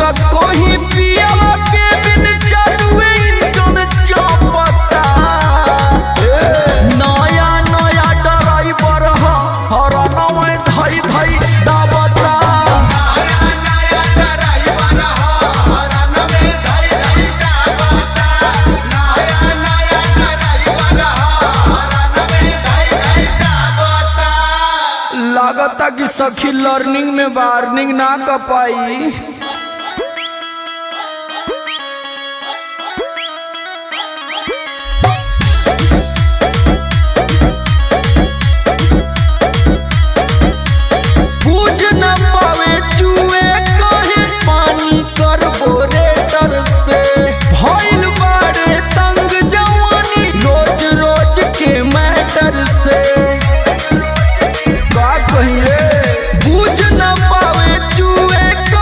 का कहीं पिया के बिन चलुए इंजन चापता। नया नया ड्राइवर हरना में धई धई दाबता। लागता कि सखी लर्निंग में वार्निंग ना कर पाई।